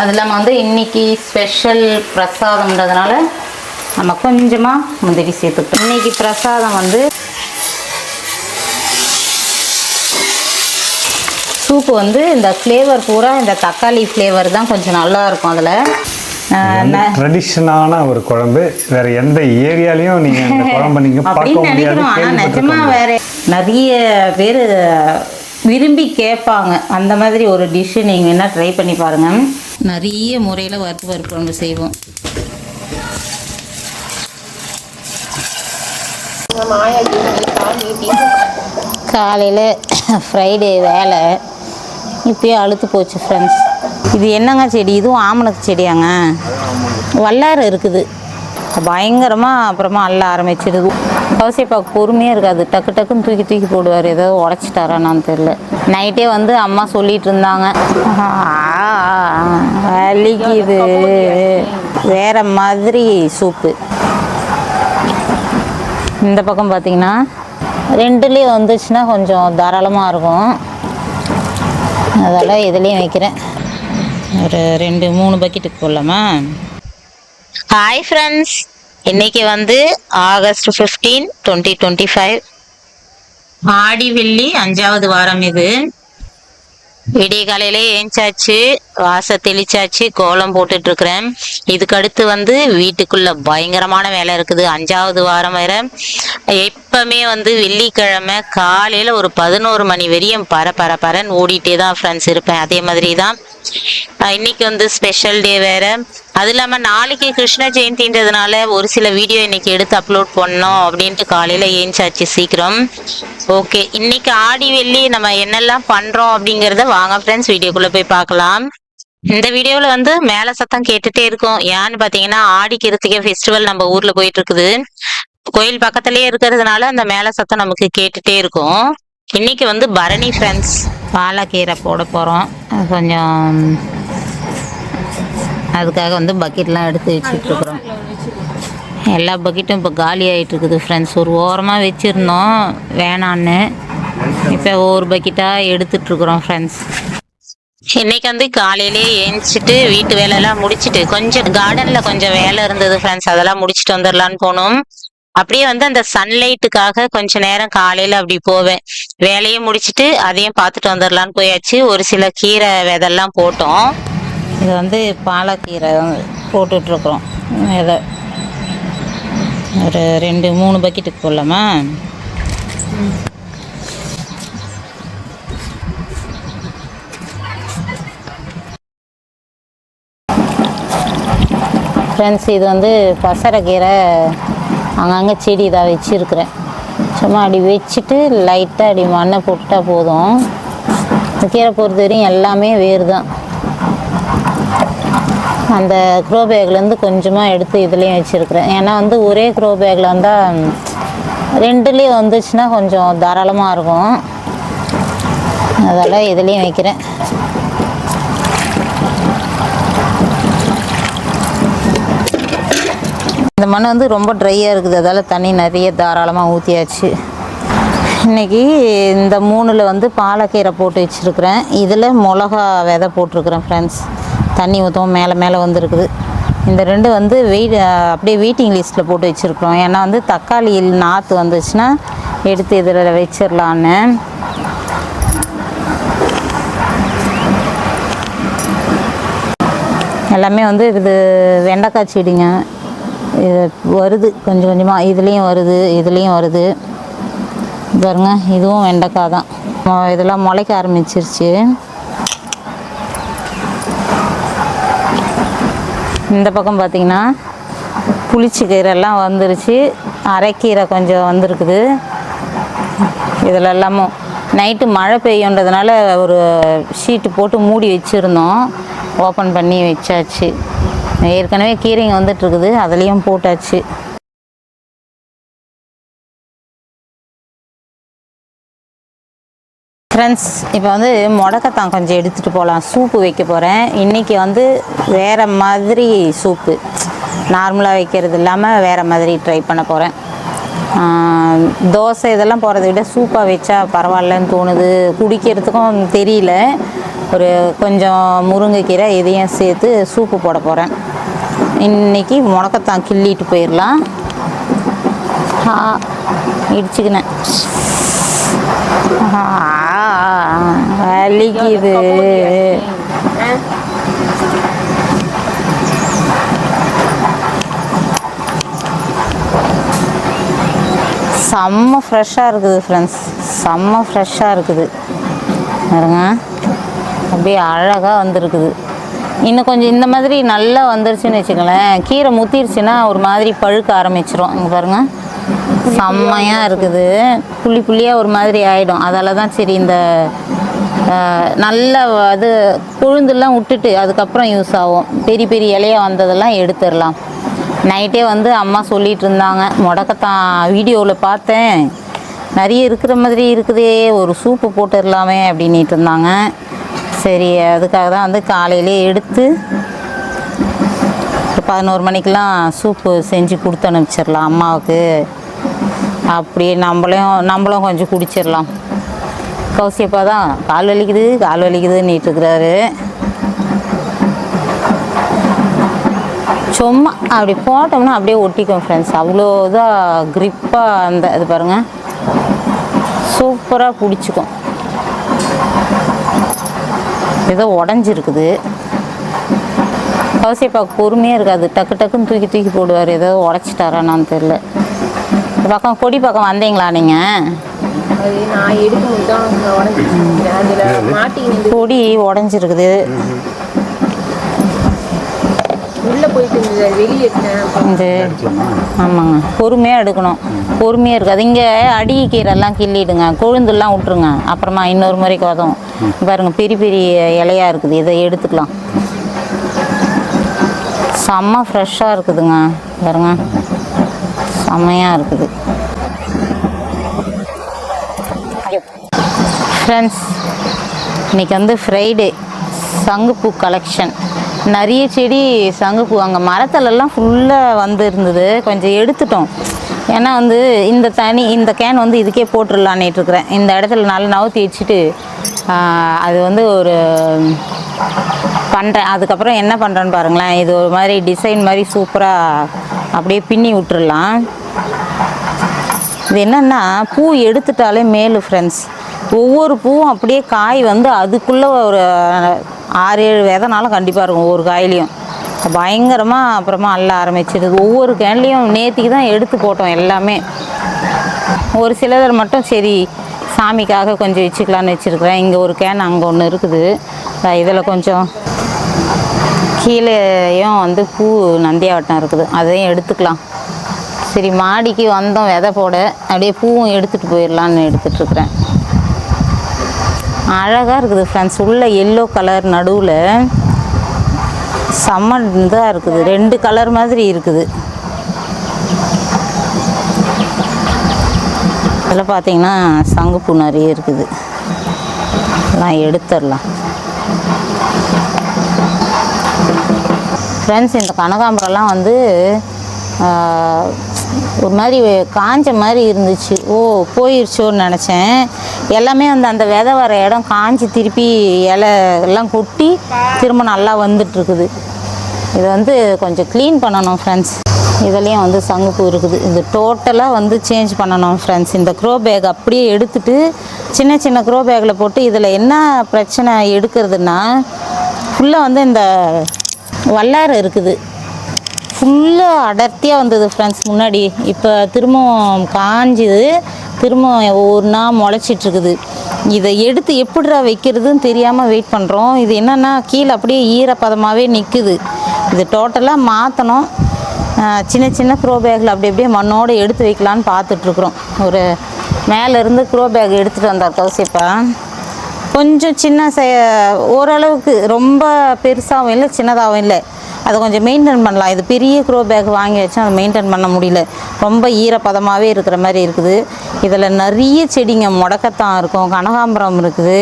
அது இல்லாமல் வந்து இன்னைக்கு ஸ்பெஷல் பிரசாதம்ன்றதுனால நம்ம கொஞ்சமாக முந்திரி சேர்த்துக்கிட்டோம். இன்னைக்கு பிரசாதம் வந்து சூப்பு வந்து இந்த ஃப்ளேவர் பூரா இந்த தக்காளி ஃப்ளேவர் தான் கொஞ்சம் நல்லா இருக்கும். அதில் ட்ரெடிஷனான ஒரு குழம்பு, வேற எந்த ஏரியாலையும் நீங்க இந்த குழம்பு நீங்க பார்க்க முடியாது. ஆனால் நிஜமா வேற நிறைய பேர் விரும்பி கேட்பாங்க. அந்த மாதிரி ஒரு டிஷ்ஷு நீங்கள் என்ன ட்ரை பண்ணி பாருங்கள். நிறைய முறையில் வறுப்பு குழம்பு செய்வோம். காலையில் ஃப்ரைடே வேலை இப்போயே அழுத்து போச்சு ஃப்ரெண்ட்ஸ். இது என்னங்க செடி? இதுவும் ஆமணக்கு செடியாங்க. வல்லாறு இருக்குது பயங்கரமாக. அப்புறமா அள்ள ஆரம்பிச்சிடுது. கௌசியப்பாவுக்கு பொறுமையாக இருக்காது, டக்கு டக்குன்னு தூக்கி போடுவார். ஏதோ உடச்சிட்டாரான்னு தெரில. நைட்டே வந்து அம்மா சொல்லிட்டு இருந்தாங்க, வலிக்குது. வேற மாதிரி சூப்பு. இந்த பக்கம் பார்த்திங்கன்னா ரெண்டுலேயும் வந்துச்சுன்னா கொஞ்சம் தாராளமாக இருக்கும். அதெல்லாம் இதுலேயும் வைக்கிறேன். ஒரு 2-3 பக்கெட்டுக்கு போடலாமா? ஹாய் ஃப்ரெண்ட்ஸ், இன்னைக்கு வந்து ஆகஸ்ட் 15, 2025 ஆடி வெள்ளி 5வது வாரம். இது விடிய காலையிலே ஏஞ்சாச்சு, வாச தெளிச்சாச்சு, கோலம் போட்டுட்டு இருக்கிறேன். இதுக்கு அடுத்து வந்து வீட்டுக்குள்ள பயங்கரமான வேலை இருக்குது. 5வது வாரம் வேற. எப்பவுமே வந்து வெள்ளிக்கிழமை காலையில ஒரு 11 மணி வரையும் பரன்னு ஓடிட்டே தான் ஃப்ரெண்ட்ஸ் இருப்பேன். அதே மாதிரி தான் இன்னைக்கு வந்து ஸ்பெஷல் டே வேற. அது இல்லாம நாளைக்கு கிருஷ்ண ஜெயந்தின்றதுனால ஒரு சில வீடியோ இன்னைக்கு எடுத்து அப்லோட் பண்ணோம் அப்படின்ட்டு காலையில ஏஞ்சாச்சு சீக்கிரம். ஓகே, இன்னைக்கு ஆடி வெள்ளி நம்ம என்னெல்லாம் பண்றோம் அப்படிங்கறத வாங்க ஃப்ரெண்ட்ஸ் வீடியோக்குள்ள போய் பார்க்கலாம். இந்த வீடியோவில் வந்து மேல சத்தம் கேட்டுட்டே இருக்கும். ஏன்னு பாத்தீங்கன்னா ஆடி கிருத்திகை ஃபெஸ்டிவல் நம்ம ஊர்ல போயிட்டு இருக்குது. கோயில் பக்கத்திலேயே இருக்கிறதுனால அந்த மேல சத்தம் நமக்கு கேட்டுட்டே இருக்கும். இன்னைக்கு வந்து பரணி ஃப்ரெண்ட்ஸ். பாலக்கீரை போட போறோம். கொஞ்சம் அதுக்காக வந்து பக்கெட்லாம் எடுத்து வச்சுட்டு இருக்கிறோம். எல்லா பக்கெட்டும் இப்போ காலி ஆகிட்டு இருக்குது ஃப்ரெண்ட்ஸ். ஒரு ஓரமாக வச்சுருந்தோம் வேணான்னு, இப்போ ஒவ்வொரு பக்கெட்டாக எடுத்துட்ருக்குறோம் ஃப்ரெண்ட்ஸ். இன்னைக்கு வந்து காலையிலே ஏஞ்சிட்டு வீட்டு வேலையெல்லாம் முடிச்சுட்டு கொஞ்சம் கார்டனில் கொஞ்சம் வேலை இருந்தது ஃப்ரெண்ட்ஸ், அதெல்லாம் முடிச்சுட்டு வந்துடலான்னு போனோம். அப்படியே வந்து அந்த சன்லைட்டுக்காக கொஞ்ச நேரம் காலையில் அப்படி போவேன். வேலையை முடிச்சுட்டு அதையும் பார்த்துட்டு வந்துடலான்னு போயாச்சு. ஒரு சில கீரை விதெல்லாம் போட்டோம். இது வந்து பாலக்கீரை போட்டுட்ருக்குறோம். விதை ஒரு 2-3 பக்கெட்டுக்கு போடலாமா? ஃப்ரெண்ட்ஸ், இது வந்து பசரைக்கீரை அங்கங்கே செடி இதாக வச்சுருக்குறேன். சும்மா அப்படி வச்சுட்டு லைட்டாக அப்படி மண்ணை போட்டுட்டா போதும். இந்த கீரை பொறுத்த வரையும் எல்லாமே வேறு தான். அந்த க்ரோ பேக்லேருந்து கொஞ்சமாக எடுத்து இதுலேயும் வச்சுருக்குறேன். ஏன்னா வந்து ஒரே க்ரோ பேக்கில் வந்தால் 2லேயும் வந்துச்சுன்னா கொஞ்சம் தாராளமாக இருக்கும். அதெல்லாம் இதுலேயும் வைக்கிறேன். இந்த மண் வந்து ரொம்ப ட்ரையாக இருக்குது, அதால் தண்ணி நிறைய தாராளமாக ஊற்றியாச்சு. இன்றைக்கி இந்த 3ல் வந்து பாலக்கீரை போட்டு வச்சுருக்குறேன். இதில் மிளகா விதை போட்டிருக்குறேன் ஃப்ரெண்ட்ஸ். தண்ணி ஊற்றவும் மேலே வந்துருக்குது. இந்த 2 வந்து அப்படியே வெயிட்டிங் லிஸ்ட்டில் போட்டு வச்சுருக்குறோம். ஏன்னா வந்து தக்காளி நாற்று வந்துச்சுன்னா எடுத்து இதில் வச்சிடலான்னு. எல்லாமே வந்து இது வெண்டைக்காய் செடிங்க. இது வருது கொஞ்சம் கொஞ்சமாக. இதுலேயும் வருது பாருங்க. இதுவும் வெண்டைக்காய் தான். இதெல்லாம் முளைக்க ஆரம்பிச்சிருச்சு. இந்த பக்கம் பார்த்திங்கன்னா புளிச்சக்கீரைலாம் வந்துருச்சு. அரைக்கீரை கொஞ்சம் வந்திருக்குது. இதில் எல்லாமும் நைட்டு மழை பெய்யுன்றதுனால ஒரு ஷீட்டு போட்டு மூடி வச்சுருந்தோம். ஓப்பன் பண்ணி வச்சாச்சு. ஏற்கனவே கீரைங்க வந்துட்டுருக்குது, அதுலேயும் போட்டாச்சு. ஃப்ரெண்ட்ஸ், இப்போ வந்து முடக்கத்தான் கொஞ்சம் எடுத்துகிட்டு போகலாம். சூப்பு வைக்க போகிறேன். இன்றைக்கி வந்து வேறு மாதிரி சூப்பு, நார்மலாக வைக்கிறது இல்லாமல் வேறு மாதிரி ட்ரை பண்ண போகிறேன். தோசை இதெல்லாம் போகிறத விட சூப்பாக வச்சா பரவாயில்லன்னு தோணுது. குடிக்கிறதுக்கும் தெரியல. ஒரு கொஞ்சம் முருங்கைக்கீரை இதையும் சேர்த்து சூப்பு போட போகிறேன். இன்றைக்கி முடக்கத்தான் கிள்ளிட்டு போயிடலாம். இடிச்சுக்கினேன், வலிக்குது. செம்ம ஃப்ரெஷ்ஷாக இருக்குது ஃப்ரெண்ட்ஸ், செம்ம ஃப்ரெஷ்ஷாக இருக்குது பாருங்க. அப்படியே அழகாக வந்திருக்குது. இன்னும் கொஞ்சம் இந்த மாதிரி நல்லா வந்துருச்சுன்னு வச்சுக்கலேன், கீரை முத்திருச்சுன்னா ஒரு மாதிரி பழுக்க ஆரம்பிச்சிரும். இங்கே பாருங்கள், செம்மையாக இருக்குது. புள்ளி புள்ளியாக ஒரு மாதிரி ஆகிடும். அதால் தான் சரி இந்த நல்ல அது கொழுந்தெல்லாம் விட்டுட்டு அதுக்கப்புறம் யூஸ் ஆகும். பெரிய பெரிய இலையாக வந்ததெல்லாம் எடுத்துடலாம். நைட்டே வந்து அம்மா சொல்லிகிட்டு இருந்தாங்க, முடக்கத்தான் வீடியோவில் பார்த்தேன், நிறைய இருக்கிற மாதிரி இருக்குதே, ஒரு சூப்பு போட்டுடலாமே அப்படின்ட்டு இருந்தாங்க. சரி, அதுக்காக தான் வந்து காலையிலே எடுத்து 11 மணிக்கெலாம் சூப்பு செஞ்சு கொடுத்து அனுப்பிச்சிடலாம் அம்மாவுக்கு. அப்படியே நம்மளும் கொஞ்சம் குடிச்சிடலாம். கௌசியப்பா தான் கால் வலிக்குதுன்னு இருக்கிறாரு. சும்மா அப்படி போட்டோம்னா அப்படியே ஒட்டிக்கும் ஃப்ரெண்ட்ஸ். அவ்வளோதான் க்ரிப்பாக அந்த இது பாருங்கள், சூப்பராக பிடிச்சிக்கும். ஏதோ உடஞ்சிருக்குது. கௌசியப்பாவுக்கு பொறுமையாக இருக்காது, டக்கு டக்குன்னு தூக்கி போடுவார். ஏதோ உடச்சிட்டாரான்னு தெரில. இந்த பக்கம் கொடி பக்கம் வந்தீங்களா நீங்கள்? கொடி உடஞ்சிருக்குது. ஆமாங்க, பொறுமையாக எடுக்கணும், பொறுமையாக இருக்காது. இங்கே அடிக்கீரெல்லாம் கிள்ளிடுங்க, கொழுந்தெல்லாம் விட்டுருங்க, அப்புறமா இன்னொரு முறைக்கு உதவும். பாருங்க, பெரிய பெரிய இலையாக இருக்குது, இதை எடுத்துக்கலாம். செம்ம ஃப்ரெஷ்ஷாக இருக்குதுங்க பாருங்க, செம்மையாக இருக்குது ஃப்ரெண்ட்ஸ். இன்றைக்கி வந்து ஃப்ரைடே, சங்குப்பூ கலெக்ஷன். நிறைய செடி சங்குப்பூ அங்கே மரத்துலலாம் ஃபுல்லாக வந்து இருந்தது, கொஞ்சம் எடுத்துட்டோம். ஏன்னா வந்து இந்த கேன் வந்து இதுக்கே போட்டுடலான்ட்டு இருக்கிறேன். இந்த இடத்துல நல்லா நவுத்தி வச்சுட்டு அது வந்து ஒரு பண்ணுறேன். அதுக்கப்புறம் என்ன பண்ணுறேன்னு பாருங்களேன், இது ஒரு மாதிரி டிசைன் மாதிரி சூப்பராக அப்படியே பின்னி விட்டுறலாம். இது என்னென்னா, பூ எடுத்துட்டாலே மேலு ஃப்ரெண்ட்ஸ். ஒவ்வொரு பூவும் அப்படியே காய் வந்து அதுக்குள்ளே ஒரு 6-7 விதைனாலும் கண்டிப்பாக இருக்கும் ஒவ்வொரு காயிலையும். பயங்கரமாக அப்புறமா அள்ள ஆரம்பிச்சிடுது. ஒவ்வொரு கேன்லேயும் நேற்றுக்கு தான் எடுத்து போட்டோம் எல்லாமே. ஒரு சிலதர் மட்டும் சரி சாமிக்காக கொஞ்சம் வச்சுக்கலான்னு வச்சுருக்கிறேன். இங்கே ஒரு கேன், அங்கே ஒன்று இருக்குது. இதில் கொஞ்சம் கீழேயும் வந்து பூ நந்தியாவட்டம் இருக்குது, அதையும் எடுத்துக்கலாம். சரி, மாடிக்கு வந்தோம் விதை போட, அப்படியே பூவும் எடுத்துகிட்டு போயிடலான்னு எடுத்துகிட்ருக்குறேன். அழகாக இருக்குது ஃப்ரெண்ட்ஸ். உள்ள எல்லோ கலர், நடுவில் செம்ம இதாக இருக்குது, 2 கலர் மாதிரி இருக்குது. இதில் பார்த்தீங்கன்னா சங்குப்பூ நிறைய இருக்குது, எல்லாம் எடுத்துடலாம் ஃப்ரெண்ட்ஸ். இந்த கனகாம்பரம்லாம் வந்து ஒரு மாதிரி காஞ்ச மாதிரி இருந்துச்சு. போயிடுச்சோன்னு நினச்சேன். எல்லாமே வந்து அந்த விதை வர இடம் காஞ்சி திருப்பி இலை எல்லாம் கொட்டி திரும்ப நல்லா வந்துட்டுருக்குது. இதை வந்து கொஞ்சம் க்ளீன் பண்ணணும் ஃப்ரெண்ட்ஸ். இதுலேயும் வந்து சங்குப்பூ இருக்குது. இது டோட்டலாக வந்து சேஞ்ச் பண்ணணும் ஃப்ரெண்ட்ஸ். இந்த க்ரோ பேக் அப்படியே எடுத்துகிட்டு சின்ன சின்ன க்ரோ பேக்கில் போட்டு, இதில் என்ன பிரச்சனை எடுக்கிறதுனா, ஃபுல்லாக வந்து இந்த வல்லாரை இருக்குது, ஃபுல்லாக அடர்த்தியாக வந்தது ஃப்ரெண்ட்ஸ் முன்னாடி. இப்போ திரும்பவும் காஞ்சிது, திரும்ப ஒவ்வொன்றா முளைச்சிட்ருக்குது. இதை எடுத்து எப்படிடா வைக்கிறதுன்னு தெரியாமல் வெயிட் பண்ணுறோம். இது என்னென்னா கீழே அப்படியே ஈரப்பதமாகவே நிற்குது. இது டோட்டலாக மாற்றணும். சின்ன சின்ன க்ரோ பேக்கில் அப்படி அப்படியே மண்ணோடு எடுத்து வைக்கலான்னு பார்த்துட்ருக்குறோம். ஒரு மேலேருந்து க்ரோ பேக் எடுத்துகிட்டு வந்தார் கௌசிப்பா. கொஞ்சம் சின்ன ஓரளவுக்கு ரொம்ப பெருசாகவும் இல்லை சின்னதாகவும் இல்லை, அதை கொஞ்சம் மெயின்டைன் பண்ணலாம். இது பெரிய க்ரோ பேக் வாங்கி வச்சா அதை மெயின்டைன் பண்ண முடியல, ரொம்ப ஈரப்பதமாகவே இருக்கிற மாதிரி இருக்குது. இதில் நிறைய செடிங்க, முடக்கத்தான் இருக்கும், கனகாம்பரம் இருக்குது,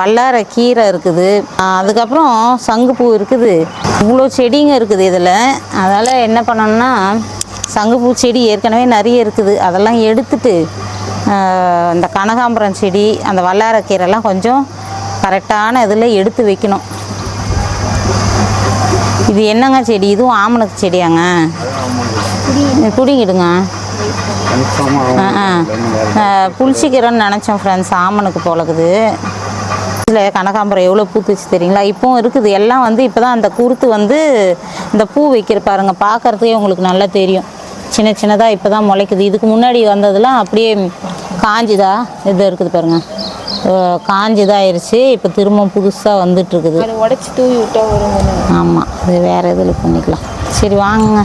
வல்லாரை கீரை இருக்குது, அதுக்கப்புறம் சங்குப்பூ இருக்குது, இவ்வளோ செடிங்க இருக்குது இதில். அதனால் என்ன பண்ணணும்னா, சங்குப்பூ செடி ஏற்கனவே நிறைய இருக்குது, அதெல்லாம் எடுத்துட்டு இந்த கனகாம்பரம் செடி, அந்த வல்லாரை கீரைலாம் கொஞ்சம் கரெக்டான இதில் எடுத்து வைக்கணும். இது என்னங்க செடி? இதுவும் ஆமணக்கு செடியாங்க? குடிங்கிடுங்க. புளிச்சிக்கிறோன்னு நினச்சோம் ஃப்ரெண்ட்ஸ், ஆமணக்கு போலக்குது. இதில் கனகாம்பரம் எவ்வளோ பூத்துச்சு தெரியுங்களா? இப்போவும் இருக்குது. எல்லாம் வந்து இப்போ தான் அந்த குருத்து வந்து இந்த பூ வைக்கிற பாருங்க, பார்க்குறதுக்கே உங்களுக்கு நல்லா தெரியும். சின்ன சின்னதாக இப்போ தான் முளைக்குது. இதுக்கு முன்னாடி வந்ததெல்லாம் அப்படியே காஞ்சிதா இது இருக்குது பாருங்க, காஞ்சிதாயிருச்சு. இப்போ திரும்ப புதுசாக வந்துட்டுருக்குது. உடச்சி தூவி விட்டா வருங்க. ஆமாம், அது வேறு இதில் பண்ணிக்கலாம். சரி வாங்குங்க.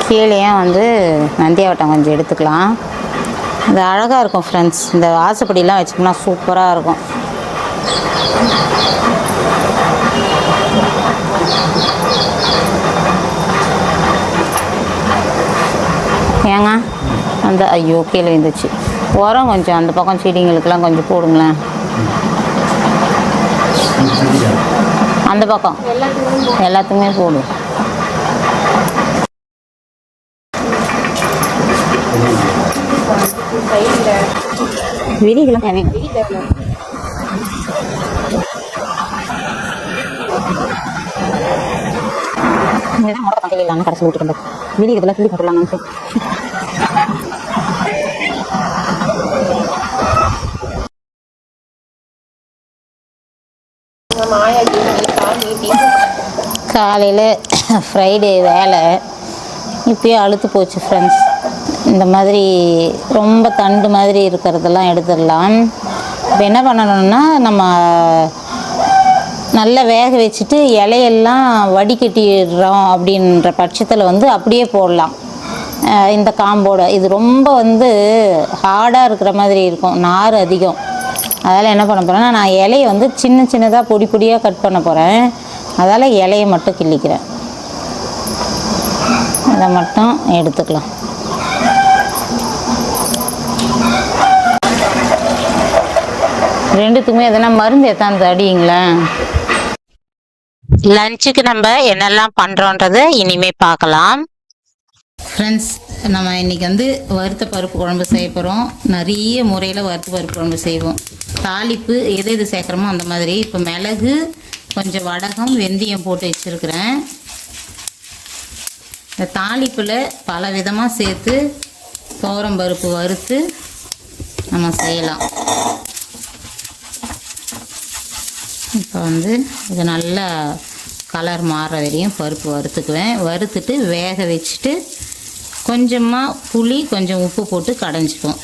கீழே வந்து நந்தியாவட்டம் கொஞ்சம் எடுத்துக்கலாம். இது அழகாக இருக்கும் ஃப்ரெண்ட்ஸ். இந்த வாசப்படியெலாம் வச்சோம்னா சூப்பராக இருக்கும். ஏங்க அந்த ஐயோ கீழே இருந்துச்சு. உரம் கொஞ்சம் அந்த பக்கம் செடிங்களுக்கெல்லாம் கொஞ்சம் போடுங்களேன். அந்த பக்கம் எல்லாத்துக்குமே போடும். விரிகளாம் கடைசி விட்டு விரிகதெல்லாம் கிளி போடலாம். காலையில் ஃப்ரைடே வேலை இப்போயே அழுத்து போச்சு ஃப்ரெண்ட்ஸ். இந்த மாதிரி ரொம்ப தண்டு மாதிரி இருக்கிறதெல்லாம் எடுத்துடலாம். இப்போ என்ன பண்ணணும்னா, நம்ம நல்லா வேக வச்சுட்டு இலையெல்லாம் வடிகட்டிடுறோம் அப்படின்ற பட்சத்தில் வந்து அப்படியே போடலாம். இந்த காம்போட இது ரொம்ப வந்து ஹார்டாக இருக்கிற மாதிரி இருக்கும், நார் அதிகம். அதால் என்ன பண்ண போகிறேன்னா, நான் இலையை வந்து சின்ன சின்னதாக பொடி பொடியாக கட் பண்ண போகிறேன். அதால் இலையை மட்டும் கிள்ளிக்கிறேன். அதை மட்டும் எடுத்துக்கலாம். ரெண்டுத்துக்குமே எதனா மருந்து எத்தாந்து அடிங்களேன். லஞ்சுக்கு நம்ம என்னெல்லாம் பண்ணுறோன்றதை இனிமேல் பார்க்கலாம் ஃப்ரெண்ட்ஸ். நம்ம இன்றைக்கி வந்து வறுத்த பருப்பு குழம்பு செய்ய போகிறோம். நிறைய முறையில் வறுத்த பருப்பு குழம்பு செய்வோம். தாளிப்பு எது எது சேர்க்குறோமோ அந்த மாதிரி. இப்போ மிளகு, கொஞ்சம் வடகம், வெந்தயம் போட்டு வச்சுருக்கிறேன். இந்த தாளிப்பில் பல விதமாக சேர்த்து துவரம் பருப்பு வறுத்து நம்ம செய்யலாம். இப்போ வந்து இது நல்லா கலர் மாற வரையும் பருப்பு வறுத்துக்குவேன். வறுத்துட்டு வேக வச்சுட்டு கொஞ்சமாக புளி, கொஞ்சம் உப்பு போட்டு கடைஞ்சிக்குவோம்.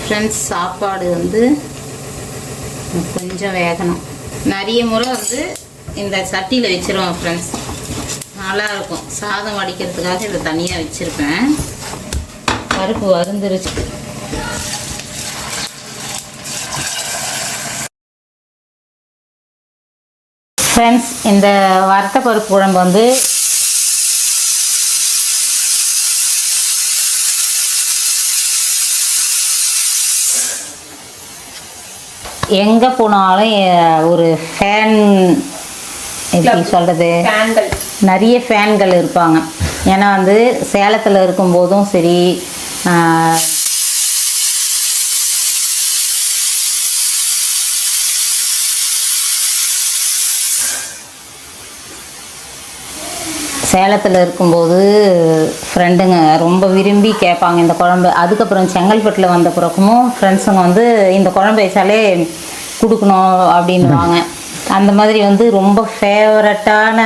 ஃப்ரெண்ட்ஸ், சாப்பாடு வந்து கொஞ்சம் வேகணும். நிறைய முறை வந்து இந்த சட்டியில் வச்சுருவோம் ஃப்ரெண்ட்ஸ், நல்லாயிருக்கும். சாதம் வடிக்கிறதுக்காக இதை தனியாக வச்சுருப்பேன். பருப்பு வறுந்துருச்சு. ஃப்ரெண்ட்ஸ், இந்த வறுத்த பருப்பு குழம்பு வந்து எங்கே போனாலும் ஒரு ஃபேன், எப்படி சொல்கிறது, நிறைய ஃபேன்கள் இருப்பாங்க. ஏன்னா வந்து சேலத்தில் இருக்கும்போதும் சரி, சேலத்தில் இருக்கும்போது ஃப்ரெண்டுங்க ரொம்ப விரும்பி கேட்பாங்க இந்த குழம்பு. அதுக்கப்புறம் செங்கல்பட்டில் வந்த பிறக்கும் ஃப்ரெண்ட்ஸுங்க வந்து இந்த குழம்பு வச்சாலே கொடுக்கணும் அப்படின்வாங்க. அந்த மாதிரி வந்து ரொம்ப ஃபேவரட்டான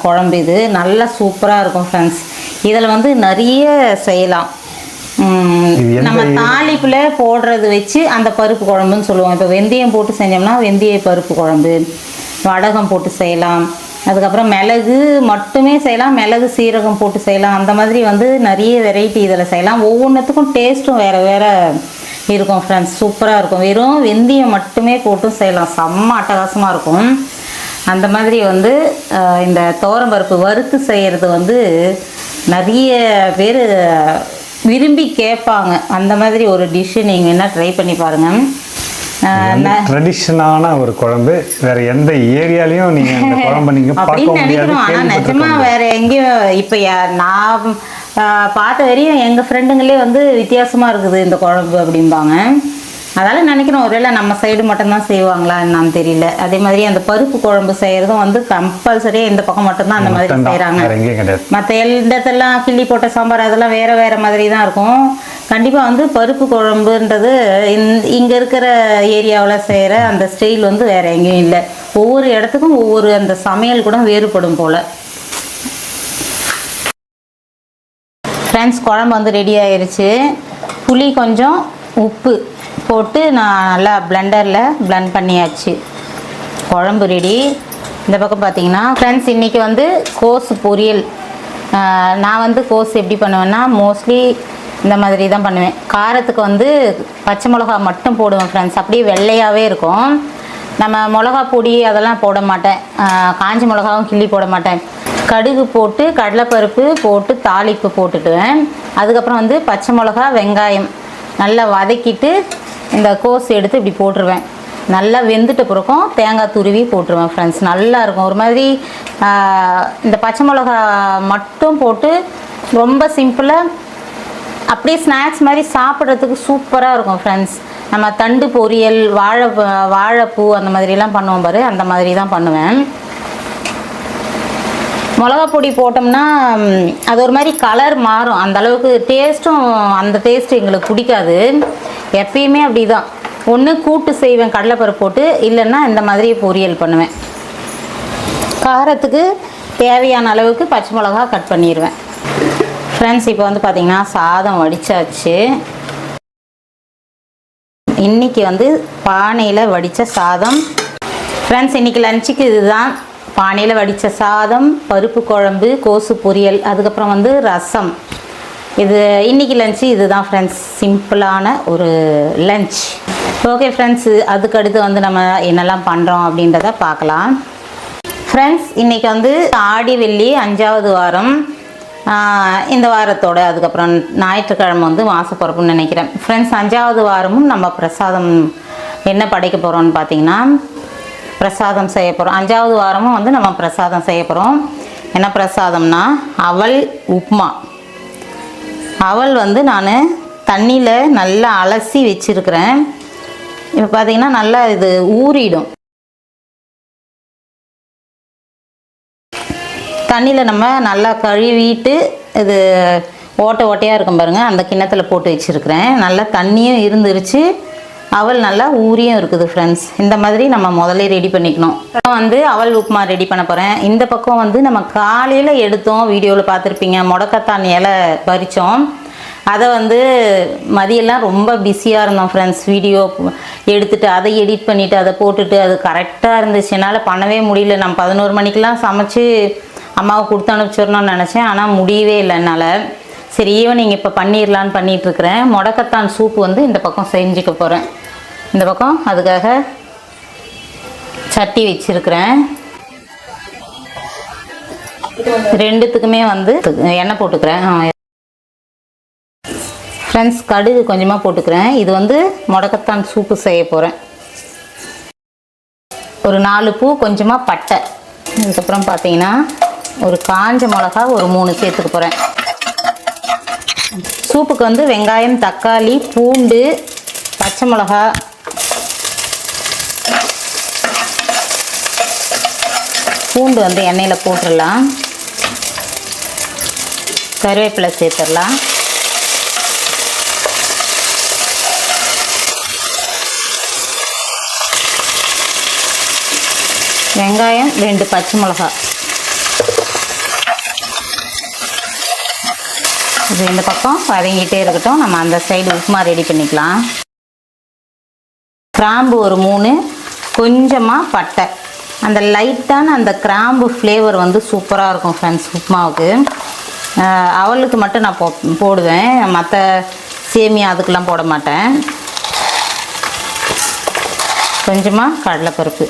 குழம்பு இது. நல்லா சூப்பராக இருக்கும் ஃப்ரெண்ட்ஸ். இதில் வந்து நிறைய செய்யலாம். நம்ம தாளிப்பில் போடுறது வச்சு அந்த பருப்பு குழம்புன்னு சொல்லுவோம். இப்போ வெந்தயம் போட்டு செஞ்சோம்னா வெந்தய பருப்பு குழம்பு, வடகம் போட்டு செய்யலாம். அதுக்கப்புறம் மிளகு மட்டுமே செய்யலாம், மிளகு சீரகம் போட்டு செய்யலாம். அந்த மாதிரி வந்து நிறைய வெரைட்டி இதில் செய்யலாம். ஒவ்வொன்றுத்துக்கும் டேஸ்ட்டும் வேறு வேறு இருக்கும் ஃப்ரெண்ட்ஸ். சூப்பராக இருக்கும். வெறும் வெந்தயம் மட்டுமே போட்டும் செய்யலாம், செம்ம அட்டகாசமாக இருக்கும். அந்த மாதிரி வந்து இந்த துவரம்பருப்பு வறுத்து செய்கிறது வந்து நிறைய பேர் விரும்பி கேட்பாங்க. அந்த மாதிரி ஒரு டிஷ்ஷு நீங்கள் என்ன ட்ரை பண்ணி பாருங்கள். ட்ரெடிஷனான ஒரு குழம்பு, வேற எந்த ஏரியாலையும் நீங்க இந்த குழம்பு நீங்க பார்க்க முடியாது. ஆனால் நிஜமா வேற எங்கேயும் இப்போ நான் பார்த்த வரையும் எங்கள் ஃப்ரெண்டுங்களே வந்து வித்தியாசமாக இருக்குது இந்த குழம்பு அப்படிம்பாங்க. அதனால் நினைக்கிறோம் ஒருவேளை நம்ம சைடு மட்டும்தான் செய்வாங்களா என்னன்னு தெரியல. அதே மாதிரி அந்த பருப்பு குழம்பு செய்கிறதும் வந்து கம்பல்சரியாக இந்த பக்கம் மட்டும்தான் அந்த மாதிரி செய்கிறாங்க. மற்ற இடத்தெல்லாம் கிள்ளி போட்ட சாம்பார் அதெல்லாம் வேறு வேறு மாதிரி தான் இருக்கும். கண்டிப்பாக வந்து பருப்பு குழம்புன்றது இங்கே இருக்கிற ஏரியாவில் செய்கிற அந்த ஸ்டைல் வந்து வேறு எங்கேயும் இல்லை. ஒவ்வொரு இடத்துக்கும் ஒவ்வொரு அந்த சமையல் கூட வேறுபடும் போல். ஃப்ரெண்ட்ஸ், குழம்பு வந்து ரெடி ஆயிடுச்சு. புளி கொஞ்சம் உப்பு போட்டு நான் நல்லா பிளெண்டரில் பிளெண்ட் பண்ணியாச்சு. குழம்பு ரெடி. இந்த பக்கம் பார்த்தீங்கன்னா ஃப்ரெண்ட்ஸ், இன்றைக்கி வந்து கோஸ் பொரியல். நான் வந்து கோஸ் எப்படி பண்ணுவேன்னா மோஸ்ட்லி இந்த மாதிரி தான் பண்ணுவேன். காரத்துக்கு வந்து பச்சை மிளகா மட்டும் போடுவேன் ஃப்ரெண்ட்ஸ். அப்படியே வெள்ளையாகவே இருக்கும். நம்ம மிளகா பொடி அதெல்லாம் போட மாட்டேன். காஞ்ச மிளகாவும் கிள்ளி போட மாட்டேன். கடுகு போட்டு கடலைப்பருப்பு போட்டு தாளிப்பு போட்டுட்டுவேன். அதுக்கப்புறம் வந்து பச்சை மிளகா வெங்காயம் நல்லா வதக்கிட்டு இந்த கோஸ் எடுத்து இப்படி போட்டுருவேன். நல்லா வெந்துட்ட பிறக்கும் தேங்காய் துருவி போட்டுருவேன் ஃப்ரெண்ட்ஸ். நல்லா இருக்கும். ஒரு மாதிரி இந்த பச்சை மிளகா மட்டும் போட்டு ரொம்ப சிம்பிளாக அப்படியே ஸ்நாக்ஸ் மாதிரி சாப்பிட்றதுக்கு சூப்பராக இருக்கும் ஃப்ரெண்ட்ஸ். நம்ம தண்டு பொரியல் வாழைப்பூ அந்த மாதிரிலாம் பண்ணுவோம் பாரு, அந்த மாதிரி தான் பண்ணுவேன். மிளகா பொடி போட்டோம்னா அது ஒரு மாதிரி கலர் மாறும். அந்த அளவுக்கு டேஸ்ட்டும் அந்த டேஸ்ட்டு எங்களுக்கு பிடிக்காது. எப்பயுமே அப்படி தான். ஒன்று கூட்டு செய்வேன் கடலைப்பருப்பு போட்டு, இல்லைன்னா இந்த மாதிரி பொரியல் பண்ணுவேன். காரத்துக்கு தேவையான அளவுக்கு பச்சை மிளகா கட் பண்ணிடுவேன் ஃப்ரெண்ட்ஸ். இப்போ வந்து பார்த்திங்கன்னா சாதம் வடித்தாச்சு. இன்றைக்கி வந்து பானையில் வடித்த சாதம் ஃப்ரெண்ட்ஸ். இன்றைக்கி லஞ்சுக்கு இதுதான். பானையில் வடித்த சாதம், பருப்பு குழம்பு, கோசு பொரியல், அதுக்கப்புறம் வந்து ரசம். இது இன்றைக்கி லஞ்சு இதுதான் ஃப்ரெண்ட்ஸ். சிம்பிளான ஒரு லஞ்ச். ஓகே ஃப்ரெண்ட்ஸ், அதுக்கு அடுத்து வந்து நம்ம என்னெல்லாம் பண்ணுறோம் அப்படின்றத பார்க்கலாம் ஃப்ரெண்ட்ஸ். இன்றைக்கி வந்து ஆடி வெள்ளி 5வது வாரம். இந்த வாரத்தோட அதுக்கப்புறம் ஞாயிற்றுக்கிழமை வந்து மாசப்பிறப்புன்னு நினைக்கிறேன் ஃப்ரெண்ட்ஸ். 5வது வாரமும் நம்ம பிரசாதம் என்ன படைக்க போகிறோம்னு பார்த்தீங்கன்னா பிரசாதம் செய்ய போகிறோம். 5வது வாரமும் வந்து நம்ம பிரசாதம் செய்ய போகிறோம். என்ன பிரசாதம்னா அவல் உப்புமா. அவல் வந்து நான் தண்ணியில் நல்லா அலசி வச்சுருக்கிறேன். இப்போ பார்த்தீங்கன்னா நல்லா இது ஊறிடும். தண்ணியில் நம்ம நல்லா கழுவிட்டு இது ஓட்டையாக இருக்கும் பாருங்கள், அந்த கிண்ணத்தில் போட்டு வச்சுருக்கிறேன். நல்லா தண்ணியும் இருந்துருச்சு, அவல் நல்லா ஊறியும் இருக்குது ஃப்ரெண்ட்ஸ். இந்த மாதிரி நம்ம முதல்ல ரெடி பண்ணிக்கணும். வந்து அவல் உப்புமா ரெடி பண்ண போகிறேன். இந்த பக்கம் வந்து நம்ம காலையில் எடுத்தோம், வீடியோவில் பார்த்துருப்பீங்க, முடக்கத்தான் இலை பறித்தோம். அதை வந்து மதியெல்லாம் ரொம்ப பிஸியாக இருந்தோம் ஃப்ரெண்ட்ஸ். வீடியோ எடுத்துகிட்டு அதை எடிட் பண்ணிவிட்டு அதை போட்டுட்டு அது கரெக்டாக இருந்துச்சு. என்னால் பண்ணவே முடியல. நான் 11 மணிக்கெலாம் சமைச்சு அம்மாவுக்கு கொடுத்து அனுப்பிச்சிடணும்னு நினச்சேன். ஆனால் முடியவே இல்லை என்னால். சரி, ஈவினிங் இப்போ பண்ணிடலான்னு பண்ணிகிட்ருக்கிறேன். முடக்கத்தான் சூப்பு வந்து இந்த பக்கம் செஞ்சுக்க போகிறேன். இந்த பக்கம் அதுக்காக சட்டி வச்சுருக்கிறேன். ரெண்டுத்துக்குமே வந்து எண்ணெய் போட்டுக்கிறேன் ஃப்ரெண்ட்ஸ். கடுகு கொஞ்சமாக போட்டுக்கிறேன். இது வந்து முடக்கத்தான் சூப்பு செய்ய போகிறேன். ஒரு 4 பூ, கொஞ்சமாக பட்டை, அதுக்கப்புறம் பார்த்தீங்கன்னா ஒரு காஞ்ச மிளகா ஒரு 3 சேர்த்துக்க போகிறேன். சூப்புக்கு வந்து வெங்காயம், தக்காளி, பூண்டு, பச்சை மிளகா, பூண்டு வந்து எண்ணெயில் போட்டுடலாம். கருவேப்பிலை சேர்த்துடலாம். வெங்காயம், 2 பச்சை மிளகா. இது இந்த பக்கம் வதங்கிட்டே இருக்கட்டும். நம்ம அந்த சைடு உப்புமா ரெடி பண்ணிக்கலாம். கிராம்பு ஒரு 3, கொஞ்சமாக பட்டை. அந்த லைட்டான அந்த கிராம்பு ஃப்ளேவர் வந்து சூப்பராக இருக்கும் ஃப்ரெண்ட்ஸ் உப்புமாவுக்கு. அவளுக்கு மட்டும் நான் போடுவேன், மற்ற சேமியா அதுக்கெலாம் போட மாட்டேன். கொஞ்சமாக கடலைப்பருப்பு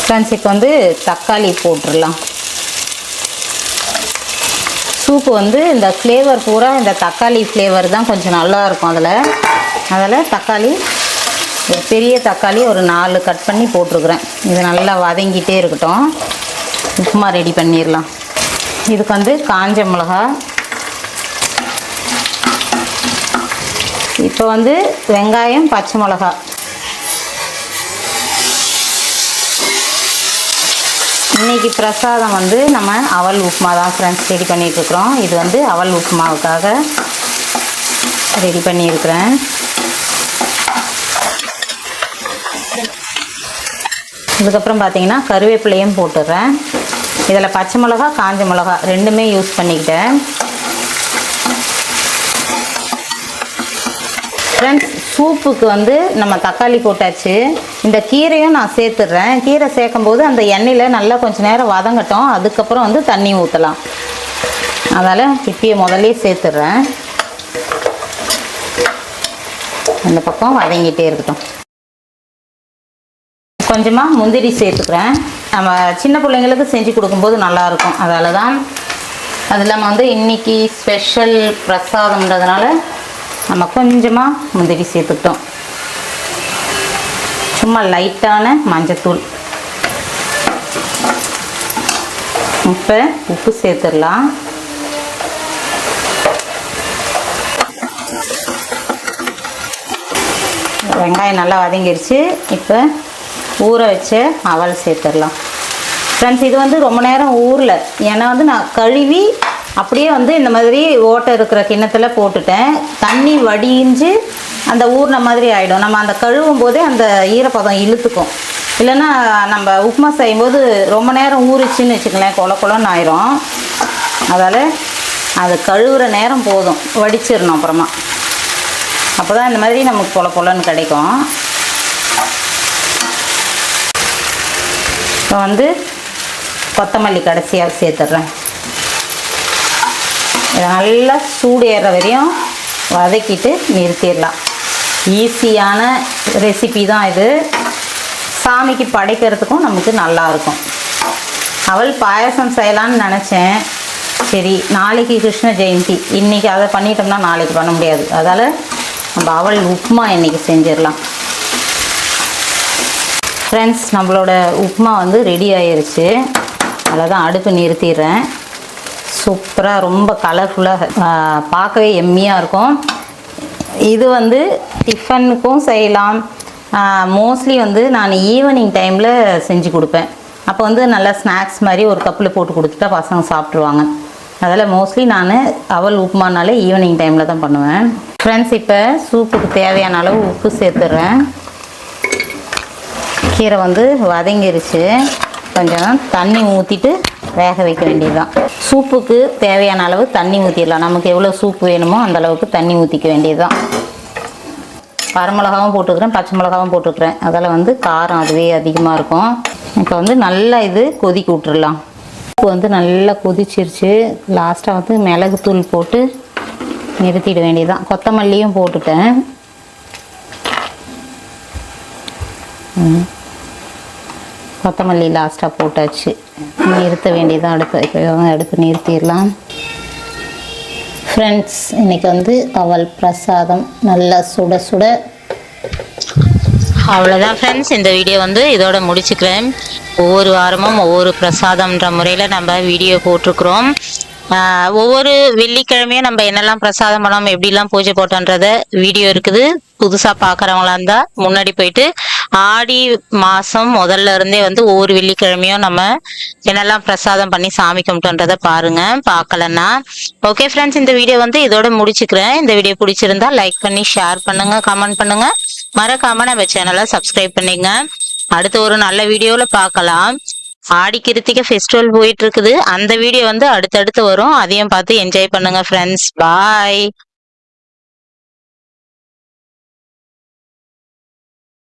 ஃப்ரெண்ட்ஸ். இப்போ வந்து தக்காளி போட்டுடலாம். சூப்பு வந்து இந்த ஃப்ளேவர் பூரா இந்த தக்காளி ஃப்ளேவர் தான் கொஞ்சம் நல்லாயிருக்கும் அதில் தக்காளி ஒரு பெரிய தக்காளி ஒரு 4 கட் பண்ணி போட்டிருக்கிறேன். இது நல்லா வதங்கிட்டே இருக்கட்டும். உப்புமா ரெடி பண்ணிடலாம். இதுக்கு வந்து காஞ்ச மிளகா. இப்போ வந்து வெங்காயம், பச்சை மிளகா. இன்னைக்கு பிரசாதம் வந்து நம்ம அவல் உப்புமா தான் ஃப்ரெண்ட்ஸ் ரெடி பண்ணிகிட்ருக்குறோம். இது வந்து அவல் உப்புமாவுக்காக ரெடி பண்ணியிருக்கிறேன். இதுக்கப்புறம் பார்த்தீங்கன்னா கருவேப்பிலையும் போட்டுடுறேன். இதில் பச்சை மிளகா, காஞ்ச மிளகா ரெண்டுமே யூஸ் பண்ணிக்கிட்டேன். ஃப்ரெண்ட்ஸ் சூப்புக்கு வந்து நம்ம தக்காளி போட்டாச்சு. இந்த கீரையும் நான் சேர்த்துடுறேன். கீரை சேர்க்கும்போது அந்த எண்ணெயில் நல்லா கொஞ்சம் நேரம் வதங்கட்டும். அதுக்கப்புறம் வந்து தண்ணி ஊற்றலாம். அதனால் இப்பயே முதல்ல சேர்த்துடுறேன். இந்த பக்கம் வதங்கிட்டே இருக்கட்டும். கொஞ்சமாக முந்திரி சேர்த்துக்கிறேன். நம்ம சின்ன பிள்ளைங்களுக்கு செஞ்சு கொடுக்கும்போது நல்லாயிருக்கும். அதால் தான். அது இல்லாமல் வந்து இன்றைக்கி ஸ்பெஷல் பிரசாதம்ன்றதுனால நம்ம கொஞ்சமாக முந்திரி சேர்த்துக்கிட்டோம். சும்மா லைட்டான மஞ்சத்தூள். இப்போ உப்பு சேர்த்துடலாம். வெங்காயம் நல்லா வதங்கிடுச்சு. இப்போ ஊற வச்ச அவல் சேர்த்துடலாம். ஃப்ரெண்ட்ஸ் இது வந்து ரொம்ப நேரம் ஊறல. ஏன்னா வந்து நான் கழுவி அப்படியே வந்து இந்த மாதிரி ஓட்டை இருக்கிற கிண்ணத்தில் போட்டுட்டேன். தண்ணி வடிஞ்சு அந்த ஊறின மாதிரி ஆகிடும். நம்ம அந்த கழுவும் போதே அந்த ஈரப்பதம் இழுத்துக்கும். இல்லைன்னா நம்ம உப்புமா செய்யும்போது ரொம்ப நேரம் ஊறிச்சின்னு வச்சுக்கலேன், கொல கொலன்னு ஆயிரும். அதால் அது கழுவுற நேரம் போதும், வடிச்சிடணும் அப்புறமா. அப்போ தான் இந்த மாதிரி நமக்கு கொல கொலன்னு கிடைக்கும். இப்போ வந்து கொத்தமல்லி கடைசியாக சேர்த்துட்றேன். இதை நல்லா சூடு ஏறுற வரையும் வதக்கிட்டு நிறுத்திடலாம். ஈஸியான ரெசிபி தான் இது. சாமிக்கு படைக்கிறதுக்கும் நமக்கு நல்லாயிருக்கும். அவல் பாயசம் செய்யலான்னு நினச்சேன். சரி நாளைக்கு கிருஷ்ண ஜெயந்தி, இன்றைக்கி அதை பண்ணிட்டோம்னா நாளைக்கு பண்ண முடியாது. அதால் நம்ம அவல் உப்புமா இன்றைக்கி செஞ்சிடலாம். ஃப்ரெண்ட்ஸ் நம்மளோட உப்புமா வந்து ரெடி ஆயிடுச்சு. அதில் தான் அடுப்பு நிறுத்திடுறேன். சூப்பராக ரொம்ப கலர்ஃபுல்லாக பார்க்கவே எம்மியாக இருக்கும். இது வந்து டிஃபனுக்கும் செய்யலாம். மோஸ்ட்லி வந்து நான் ஈவினிங் டைமில் செஞ்சு கொடுப்பேன். அப்போ வந்து நல்லா ஸ்நாக்ஸ் மாதிரி ஒரு கப்பில் போட்டு கொடுத்துட்டா பசங்க சாப்பிட்ருவாங்க. அதில் மோஸ்ட்லி நான் அவல் உப்புமானாலே ஈவினிங் டைமில் தான் பண்ணுவேன். ஃப்ரெண்ட்ஸ் இப்போ சூப்புக்கு தேவையான அளவு உப்பு சேர்த்துட்றேன். கீரை வந்து வதங்கிருச்சு. கொஞ்சம் தண்ணி ஊற்றிட்டு வேக வைக்க வேண்டியதுதான். சூப்புக்கு தேவையான அளவு தண்ணி ஊற்றிடலாம். நமக்கு எவ்வளோ சூப்பு வேணுமோ அந்த அளவுக்கு தண்ணி ஊற்றிக்க வேண்டியதுதான். வரமிளகாவும் போட்டுக்கிறேன், பச்சை மிளகாவும் போட்டுக்கிறேன். அதில் வந்து காரம் அதுவே அதிகமாக இருக்கும். இப்போ வந்து நல்லா இது கொதிக்க விட்டுடலாம். உப்பு வந்து நல்லா கொதிச்சிருச்சு. லாஸ்ட்டாக வந்து மிளகுத்தூள் போட்டு நிறுத்திட வேண்டியதுதான். கொத்தமல்லியும் போட்டுட்டேன். கொத்தமல்லி லாஸ்ட்டாக போட்டாச்சு. நிறுத்த வேண்டியதான் அடுப்பு. இப்போ அடுப்பு நிறுத்திடலாம். ஃப்ரெண்ட்ஸ் இன்றைக்கி வந்து அவல் பிரசாதம் நல்லா சுட சுட. அவ்வளோதான் ஃப்ரெண்ட்ஸ், இந்த வீடியோ வந்து இதோட முடிச்சுக்கிறேன். ஒவ்வொரு வாரமும் ஒவ்வொரு பிரசாதம்ன்ற முறையில் நம்ம வீடியோ போட்டிருக்கிறோம். ஒவ்வொரு வெள்ளிக்கிழமையும் நம்ம என்னெல்லாம் பிரசாதம் பண்ணாமல் எப்படிலாம் பூஜை போட்டோன்றத வீடியோ இருக்குது. புதுசாக பார்க்குறவங்களா இருந்தால் முன்னாடி போயிட்டு ஆடி மாதம் முதல்ல இருந்தே வந்து ஒவ்வொரு வெள்ளிக்கிழமையும் நம்ம என்னெல்லாம் பிரசாதம் பண்ணி சாமி கும்பிட்டோன்றதை பாருங்க, பார்க்கலன்னா. ஓகே ஃப்ரெண்ட்ஸ், இந்த வீடியோ வந்து இதோட முடிச்சுக்கிறேன். இந்த வீடியோ பிடிச்சிருந்தா லைக் பண்ணி ஷேர் பண்ணுங்க, கமெண்ட் பண்ணுங்க, மறக்காம நம்ம சேனலை சப்ஸ்கிரைப் பண்ணிங்க. அடுத்து ஒரு நல்ல வீடியோல பார்க்கலாம். ஆடி கிருத்திகை ஃபெஸ்டிவல் போயிட்டு இருக்குது. அந்த வீடியோ வந்து அடுத்தடுத்து வரும். அதையும் பார்த்து என்ஜாய் பண்ணுங்க ஃப்ரெண்ட்ஸ். பாய்.